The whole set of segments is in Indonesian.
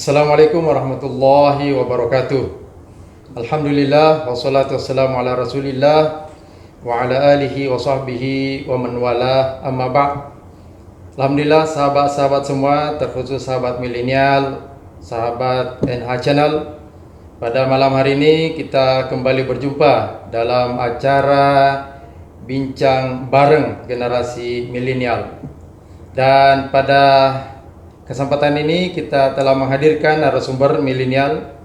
Assalamualaikum warahmatullahi wabarakatuh. Alhamdulillah wassalatu wassalamu ala Rasulillah wa ala alihi wa sahbihi wa man wala, amma ba'd. Alhamdulillah sahabat-sahabat semua, terkhusus sahabat milenial, sahabat NH Channel. Pada malam hari ini kita kembali berjumpa dalam acara bincang bareng generasi milenial. Dan pada kesempatan ini kita telah menghadirkan narasumber milenial,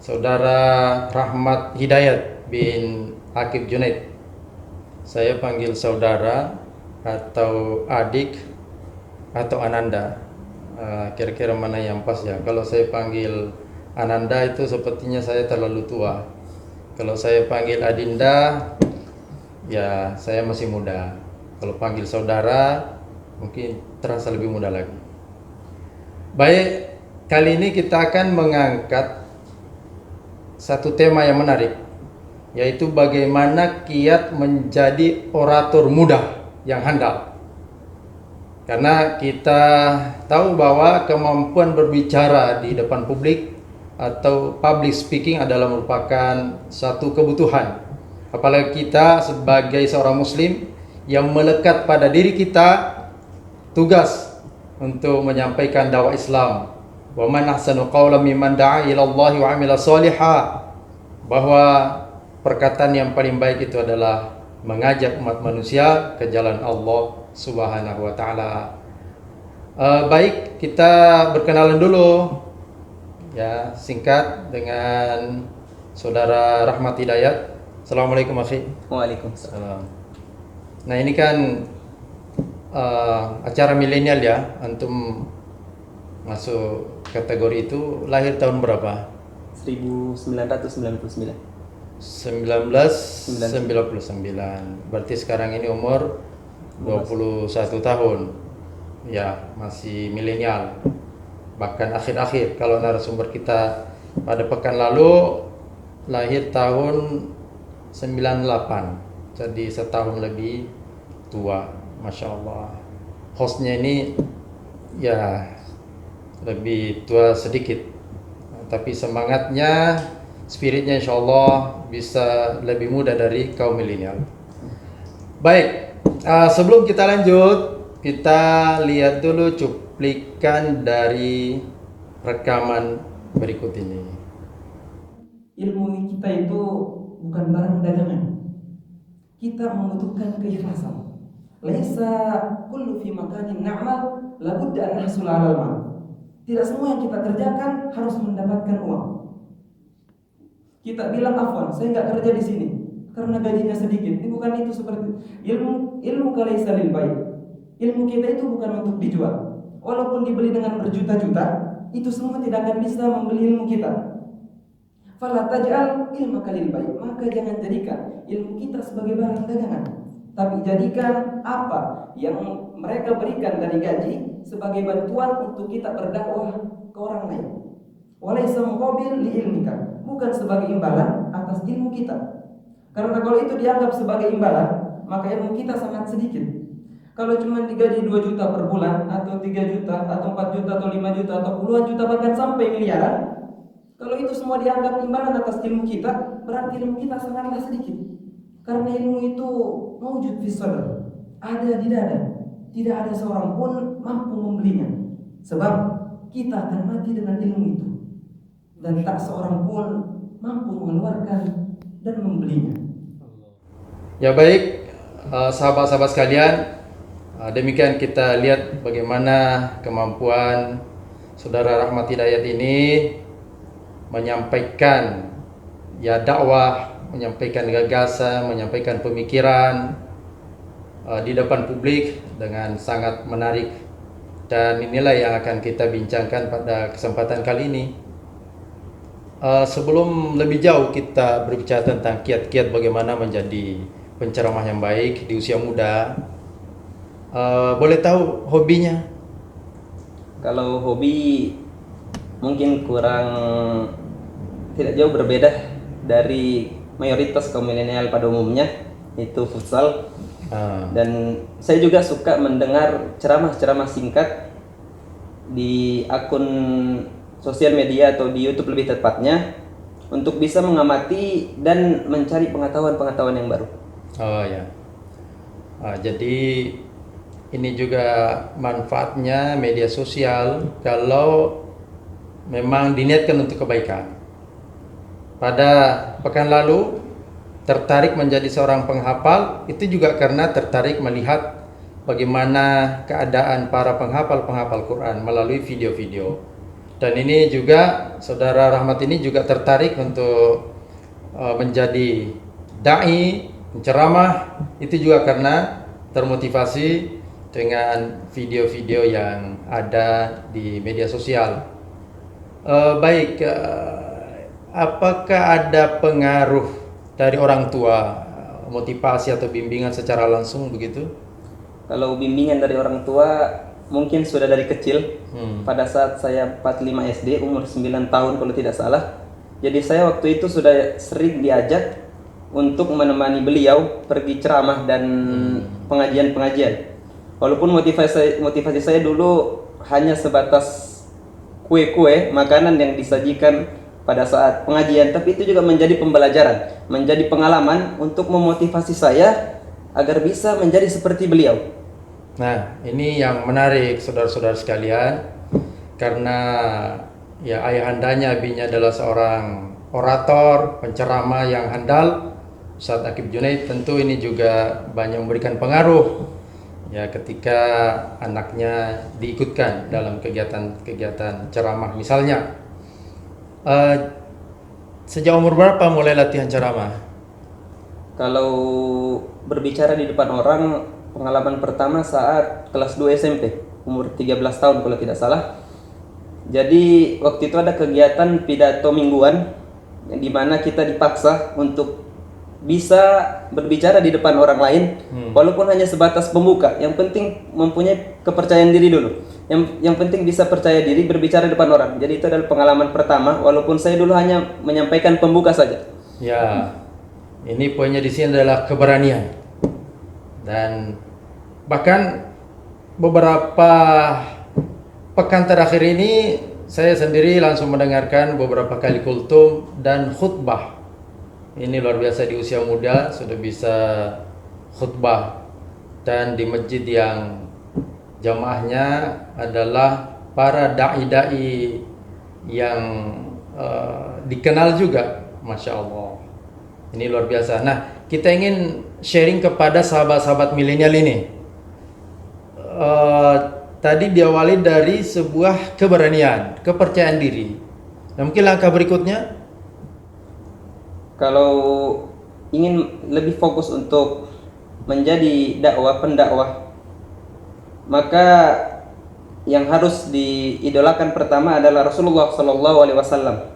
Saudara Rahmat Hidayat bin Akib Junaid. Saya panggil saudara atau adik atau Ananda. Kira-kira mana yang pas ya? Kalau saya panggil Ananda itu sepertinya saya terlalu tua. Kalau saya panggil Adinda, ya saya masih muda. Kalau panggil saudara, mungkin terasa lebih muda lagi. Baik, kali ini kita akan mengangkat satu tema yang menarik, yaitu bagaimana kiat menjadi orator muda yang handal. Karena kita tahu bahwa kemampuan berbicara di depan publik atau public speaking adalah merupakan satu kebutuhan. Apalagi kita sebagai seorang muslim yang melekat pada diri kita tugas untuk menyampaikan dakwah Islam. Wa man ahsanu qawlan mimman da'a ila Allah wa 'amila shalihan, bahwa perkataan yang paling baik itu adalah mengajak umat manusia ke jalan Allah Subhanahu wa taala. Baik, kita berkenalan dulu ya, singkat dengan Saudara Rahmat Hidayat. Assalamualaikum akhi. Waalaikumsalam. Nah, ini kan acara milenial ya, antum masuk kategori itu. Lahir tahun berapa? 1999. 1999. Berarti sekarang ini umur 21 tahun. Ya, masih milenial. Bahkan akhir-akhir. Kalau narasumber kita pada pekan lalu lahir tahun 98. Jadi setahun lebih tua. Masya Allah. Hostnya ini ya lebih tua sedikit, tapi semangatnya, spiritnya insya Allah bisa lebih muda dari kaum milenial. Baik, sebelum kita lanjut, kita lihat dulu cuplikan dari rekaman berikut ini. Ilmu kita itu bukan barang dagangan. Kita membutuhkan keikhlasan. Laisa kullu fi makanin na'mal labudda an nahsul 'alal mal. Tidak semua yang kita kerjakan harus mendapatkan uang. Kita bilang afwan, saya enggak kerja di sini karena gajinya sedikit. Ini bukan itu seperti ilmu kalaisa lil bai'. Ilmu kita itu bukan untuk dijual. Walaupun dibeli dengan berjuta-juta, itu semua tidak akan bisa membeli ilmu kita. Fala taj'al ilmaka lil bai'. Maka jangan jadikan ilmu kita sebagai barang dagangan, tapi jadikan apa yang mereka berikan dari gaji sebagai bantuan untuk kita berdakwah ke orang lain. Walaysa muqabil li ilmika, bukan sebagai imbalan atas ilmu kita. Karena kalau itu dianggap sebagai imbalan, maka ilmu kita sangat sedikit. Kalau cuma digaji 2 juta per bulan, atau 3 juta, atau 4 juta, atau 5 juta, atau puluhan juta, bahkan sampai miliaran, kalau itu semua dianggap imbalan atas ilmu kita, berarti ilmu kita sangatlah sedikit. Karena ilmu itu mawjud fi sadr, ada di dada. Tidak ada seorang pun mampu membelinya. Sebab kita akan mati dengan ilmu itu, dan tak seorang pun mampu mengeluarkan dan membelinya. Ya baik, sahabat-sahabat sekalian, demikian kita lihat bagaimana kemampuan Saudara Rahmat Hidayat ini menyampaikan ya dakwah, menyampaikan gagasan, menyampaikan pemikiran di depan publik dengan sangat menarik. Dan inilah yang akan kita bincangkan pada kesempatan kali ini. Sebelum lebih jauh kita berbicara tentang kiat-kiat bagaimana menjadi penceramah yang baik di usia muda, boleh tahu hobinya? Kalau hobi mungkin tidak jauh berbeda dari mayoritas kaum milenial pada umumnya, itu futsal. Dan saya juga suka mendengar ceramah-ceramah singkat di akun sosial media atau di YouTube lebih tepatnya, untuk bisa mengamati dan mencari pengetahuan-pengetahuan yang baru. Oh ya. Jadi ini juga manfaatnya media sosial kalau memang diniatkan untuk kebaikan. Pada pekan lalu tertarik menjadi seorang penghafal itu juga karena tertarik melihat bagaimana keadaan para penghafal Quran melalui video-video. Dan ini juga saudara Rahmat ini juga tertarik untuk menjadi dai, penceramah, itu juga karena termotivasi dengan video-video yang ada di media sosial. Apakah ada pengaruh dari orang tua, motivasi atau bimbingan secara langsung begitu? Kalau bimbingan dari orang tua mungkin sudah dari kecil. Pada saat saya 45 SD, umur 9 tahun kalau tidak salah. Jadi saya waktu itu sudah sering diajak untuk menemani beliau pergi ceramah dan pengajian-pengajian. Walaupun motivasi saya dulu hanya sebatas kue-kue, makanan yang disajikan pada saat pengajian, tapi itu juga menjadi pembelajaran, menjadi pengalaman untuk memotivasi saya agar bisa menjadi seperti beliau. Nah, ini yang menarik saudara-saudara sekalian, karena ya ayahandanya abinya adalah seorang orator, penceramah yang handal, Ustaz Aqib Junaid. Tentu ini juga banyak memberikan pengaruh ya ketika anaknya diikutkan dalam kegiatan-kegiatan ceramah misalnya. Sejak umur berapa mulai latihan ceramah? Kalau berbicara di depan orang, pengalaman pertama saat kelas 2 SMP, umur 13 tahun kalau tidak salah. Jadi waktu itu ada kegiatan pidato mingguan di mana kita dipaksa untuk bisa berbicara di depan orang lain, walaupun hanya sebatas pembuka. Yang penting mempunyai kepercayaan diri dulu. Yang penting bisa percaya diri berbicara di depan orang. Jadi itu adalah pengalaman pertama, walaupun saya dulu hanya menyampaikan pembuka saja. Ya, ini poinnya di sini adalah keberanian. Dan bahkan beberapa pekan terakhir ini saya sendiri langsung mendengarkan beberapa kali kultum dan khutbah. Ini luar biasa, di usia muda sudah bisa khutbah, dan di masjid yang jamaahnya adalah para dai-dai yang dikenal juga, Masya Allah. Ini luar biasa. Nah, kita ingin sharing kepada sahabat-sahabat milenial ini. Tadi diawali dari sebuah keberanian, kepercayaan diri. Nah, mungkin langkah berikutnya, kalau ingin lebih fokus untuk menjadi pendakwah, maka yang harus diidolakan pertama adalah Rasulullah SAW,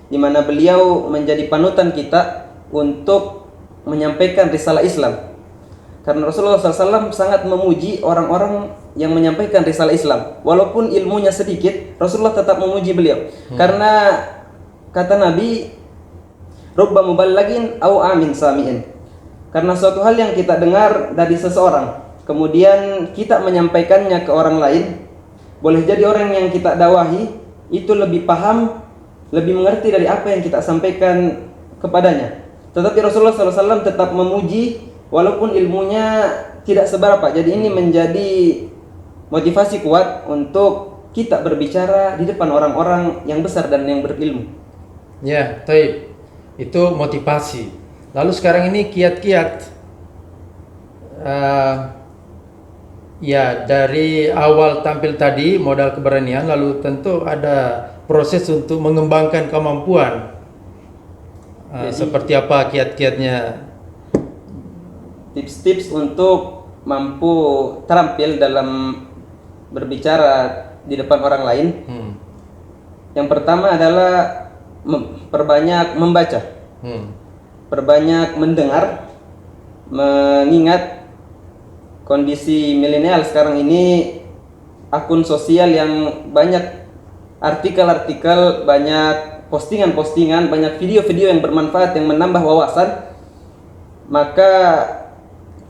di mana beliau menjadi panutan kita untuk menyampaikan risalah Islam. Karena Rasulullah SAW sangat memuji orang-orang yang menyampaikan risalah Islam, walaupun ilmunya sedikit, Rasulullah tetap memuji beliau. Karena kata Nabi, rubba muballagin au amin sami'in. Karena suatu hal yang kita dengar dari seseorang, kemudian kita menyampaikannya ke orang lain, boleh jadi orang yang kita dakwahi itu lebih paham, lebih mengerti dari apa yang kita sampaikan kepadanya. Tetapi Rasulullah SAW tetap memuji walaupun ilmunya tidak seberapa. Jadi ini menjadi motivasi kuat untuk kita berbicara di depan orang-orang yang besar dan yang berilmu. Ya, taib. Itu motivasi. Lalu sekarang ini kiat-kiat. Ya, dari awal tampil tadi modal keberanian, lalu tentu ada proses untuk mengembangkan kemampuan. Seperti apa kiat-kiatnya? Tips-tips untuk mampu terampil dalam berbicara di depan orang lain. Yang pertama adalah perbanyak membaca, perbanyak mendengar, mengingat kondisi milenial sekarang ini, akun sosial yang banyak artikel-artikel, banyak postingan-postingan, banyak video-video yang bermanfaat yang menambah wawasan. Maka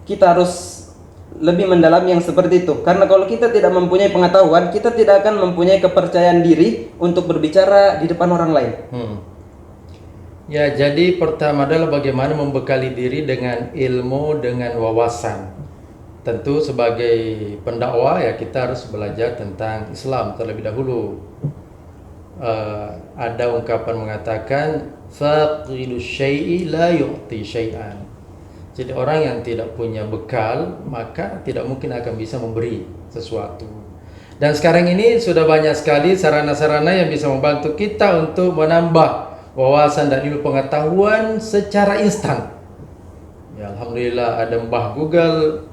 kita harus lebih mendalam yang seperti itu. Karena kalau kita tidak mempunyai pengetahuan, kita tidak akan mempunyai kepercayaan diri untuk berbicara di depan orang lain. Ya, jadi pertama adalah bagaimana membekali diri dengan ilmu, dengan wawasan. Tentu sebagai pendakwah ya kita harus belajar tentang Islam terlebih dahulu. Ada ungkapan mengatakan faqidu syai'i la yu'ti syai'an. Jadi orang yang tidak punya bekal maka tidak mungkin akan bisa memberi sesuatu. Dan sekarang ini sudah banyak sekali sarana-sarana yang bisa membantu kita untuk menambah wawasan dan ilmu pengetahuan secara instan. Ya, alhamdulillah ada Mbah Google,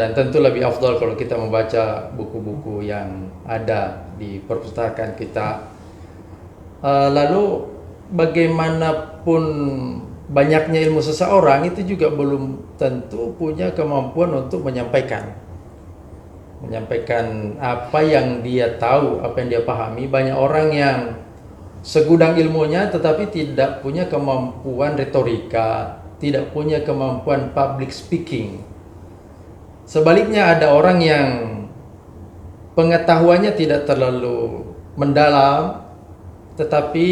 dan tentu lebih afdal kalau kita membaca buku-buku yang ada di perpustakaan kita. Lalu bagaimanapun banyaknya ilmu seseorang itu juga belum tentu punya kemampuan untuk menyampaikan apa yang dia tahu, apa yang dia pahami. Banyak orang yang segudang ilmunya tetapi tidak punya kemampuan retorika, tidak punya kemampuan public speaking. Sebaliknya ada orang yang pengetahuannya tidak terlalu mendalam tetapi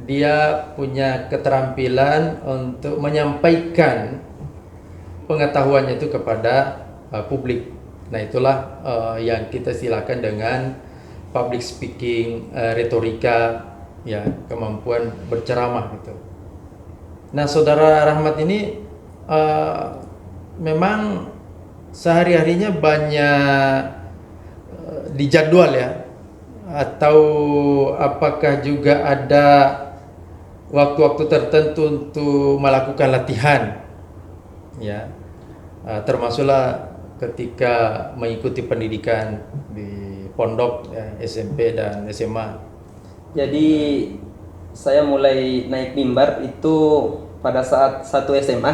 dia punya keterampilan untuk menyampaikan pengetahuannya itu kepada publik. Nah, itulah yang kita silakan dengan public speaking, retorika, ya, kemampuan berceramah gitu. Nah, Saudara Rahmat ini memang sehari-harinya banyak dijadwal ya, atau apakah juga ada waktu-waktu tertentu untuk melakukan latihan, ya, termasuklah ketika mengikuti pendidikan di pondok ya, SMP dan SMA. Jadi saya mulai naik mimbar itu pada saat 1 SMA,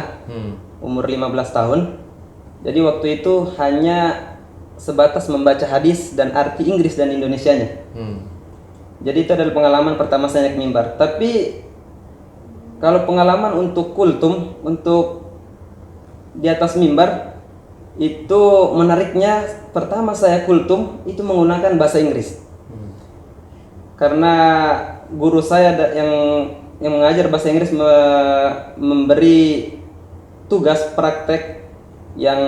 umur 15 tahun. Jadi waktu itu hanya sebatas membaca hadis dan arti Inggris dan Indonesianya. Jadi itu adalah pengalaman pertama saya naik mimbar. Tapi kalau pengalaman untuk kultum, untuk di atas mimbar, itu menariknya pertama saya kultum itu menggunakan bahasa Inggris. Karena guru saya yang mengajar bahasa Inggris memberi tugas praktek yang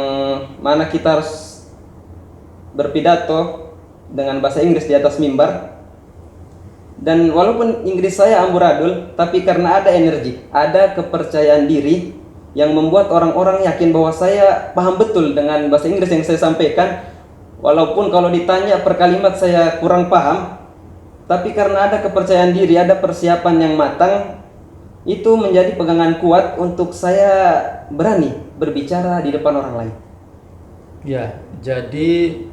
mana kita harus berpidato dengan bahasa Inggris di atas mimbar. Dan walaupun Inggris saya amburadul, tapi karena ada energi, ada kepercayaan diri yang membuat orang-orang yakin bahwa saya paham betul dengan bahasa Inggris yang saya sampaikan. Walaupun kalau ditanya per kalimat saya kurang paham, tapi karena ada kepercayaan diri, ada persiapan yang matang, itu menjadi pegangan kuat untuk saya berani berbicara di depan orang lain. Ya, jadi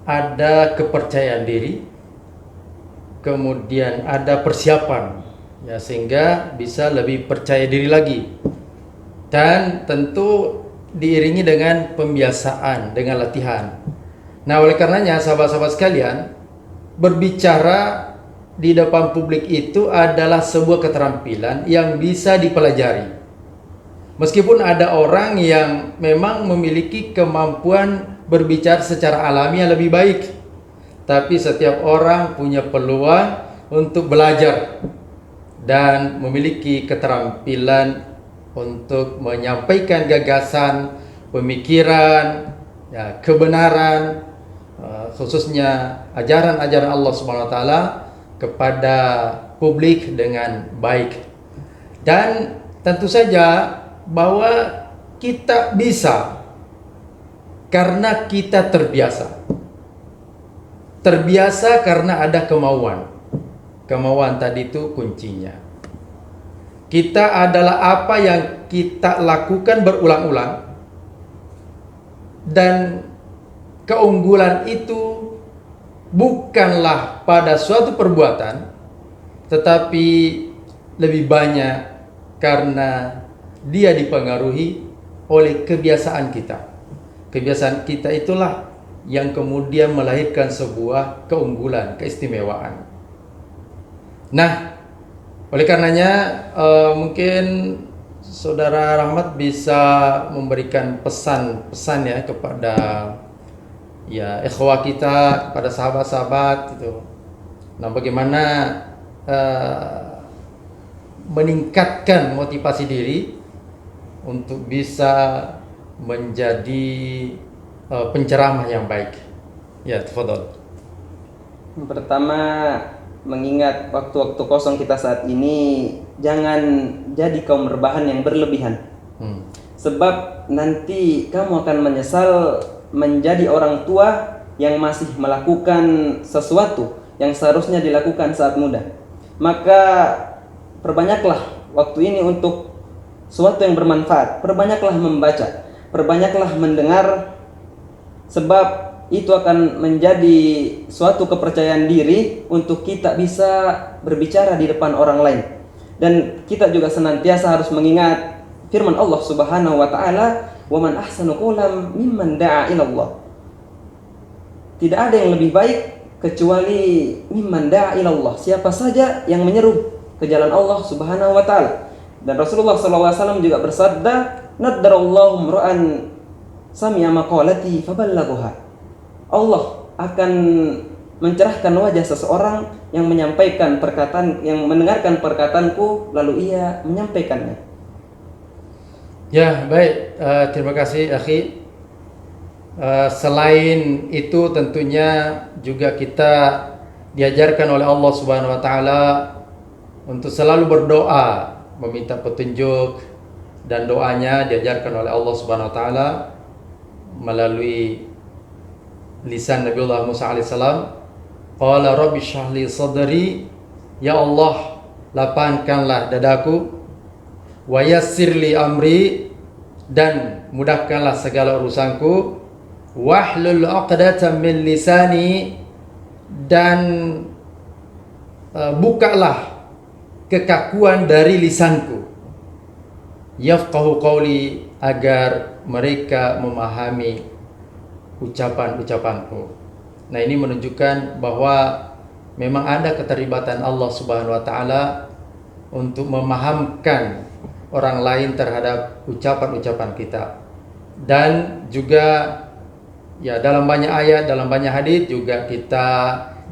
ada kepercayaan diri, kemudian ada persiapan, ya, sehingga bisa lebih percaya diri lagi. Dan tentu diiringi dengan pembiasaan, dengan latihan. Nah, oleh karenanya sahabat-sahabat sekalian, berbicara di depan publik itu adalah sebuah keterampilan yang bisa dipelajari. Meskipun ada orang yang memang memiliki kemampuan berbicara secara alami yang lebih baik, tapi setiap orang punya peluang untuk belajar dan memiliki keterampilan untuk menyampaikan gagasan, pemikiran, ya, kebenaran, khususnya ajaran-ajaran Allah Subhanahu wa taala kepada publik dengan baik. Dan tentu saja bahwa kita bisa karena kita terbiasa. Terbiasa karena ada kemauan. Kemauan tadi itu kuncinya. Kita adalah apa yang kita lakukan berulang-ulang. Dan keunggulan itu bukanlah pada suatu perbuatan, tetapi lebih banyak karena dia dipengaruhi oleh kebiasaan kita. Kebiasaan kita itulah yang kemudian melahirkan sebuah keunggulan, keistimewaan. Nah, oleh karenanya mungkin Saudara Rahmat bisa memberikan pesan-pesan ya kepada ya ikhwah kita, kepada sahabat-sahabat gitu. Nah, bagaimana meningkatkan motivasi diri untuk bisa menjadi penceramah yang baik. Ya, tafadhol. Yang pertama, mengingat waktu-waktu kosong kita saat ini, jangan jadi kaum rebahan yang berlebihan. Sebab nanti kamu akan menyesal menjadi orang tua yang masih melakukan sesuatu yang seharusnya dilakukan saat muda. Maka perbanyaklah waktu ini untuk sesuatu yang bermanfaat. Perbanyaklah membaca, perbanyaklah mendengar, sebab itu akan menjadi suatu kepercayaan diri untuk kita bisa berbicara di depan orang lain. Dan kita juga senantiasa harus mengingat firman Allah Subhanahu wa taala, "Wa man ahsanu qawlan mimman da'a ila Allah." Tidak ada yang lebih baik kecuali mimman da'a ila Allah, siapa saja yang menyeru ke jalan Allah Subhanahu wa taala. Dan Rasulullah SAW juga bersabda, "Naddarallahu imra'an sami'a maqalati faballaghaha." Allah akan mencerahkan wajah seseorang yang menyampaikan perkataan, yang mendengarkan perkataanku lalu ia menyampaikannya. Ya, baik. Terima kasih, akhi. Selain itu tentunya juga kita diajarkan oleh Allah Subhanahu wa taala untuk selalu berdoa, meminta petunjuk, dan doanya diajarkan oleh Allah Subhanahu wa taala melalui lisan Nabiullah Musa alaihissalam. Qala rabbi shrah li sadri, ya Allah lapangkanlah dadaku, wa yassir li amri, dan mudahkanlah segala urusanku, wahlul 'uqdatam min lisani, dan bukalah kekakuan dari lisanku, yafqahu qawli, agar mereka memahami ucapan-ucapanku. Nah, ini menunjukkan bahwa memang ada keterlibatan Allah Subhanahu wa taala untuk memahamkan orang lain terhadap ucapan-ucapan kita. Dan juga ya dalam banyak ayat, dalam banyak hadis juga kita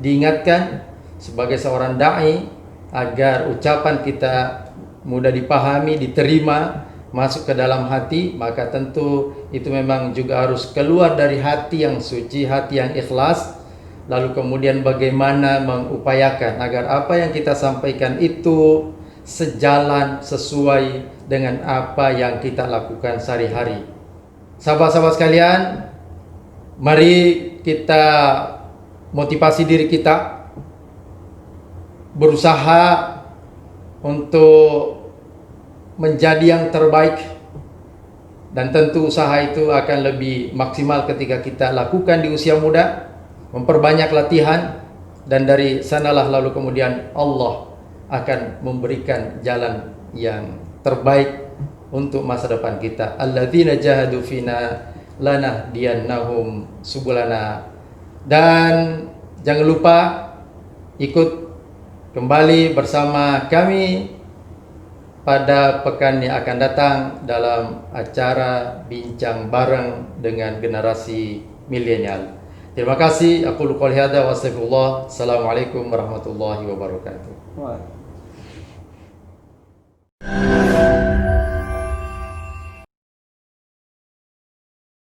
diingatkan sebagai seorang dai agar ucapan kita mudah dipahami, diterima, masuk ke dalam hati. Maka tentu itu memang juga harus keluar dari hati yang suci, hati yang ikhlas. Lalu kemudian bagaimana mengupayakan agar apa yang kita sampaikan itu sejalan, sesuai dengan apa yang kita lakukan sehari-hari. Sahabat-sahabat sekalian, mari kita motivasi diri kita, berusaha untuk menjadi yang terbaik, dan tentu usaha itu akan lebih maksimal ketika kita lakukan di usia muda, memperbanyak latihan, dan dari sanalah lalu kemudian Allah akan memberikan jalan yang terbaik untuk masa depan kita. Alladzina jahadu fina lanahdiyannahum subulana. Dan jangan lupa ikut kembali bersama kami pada pekan yang akan datang dalam acara bincang bareng dengan generasi milenial. Terima kasih. Aku qouli hadza wa astaghfirullah. Assalamualaikum warahmatullahi wabarakatuh. Wah.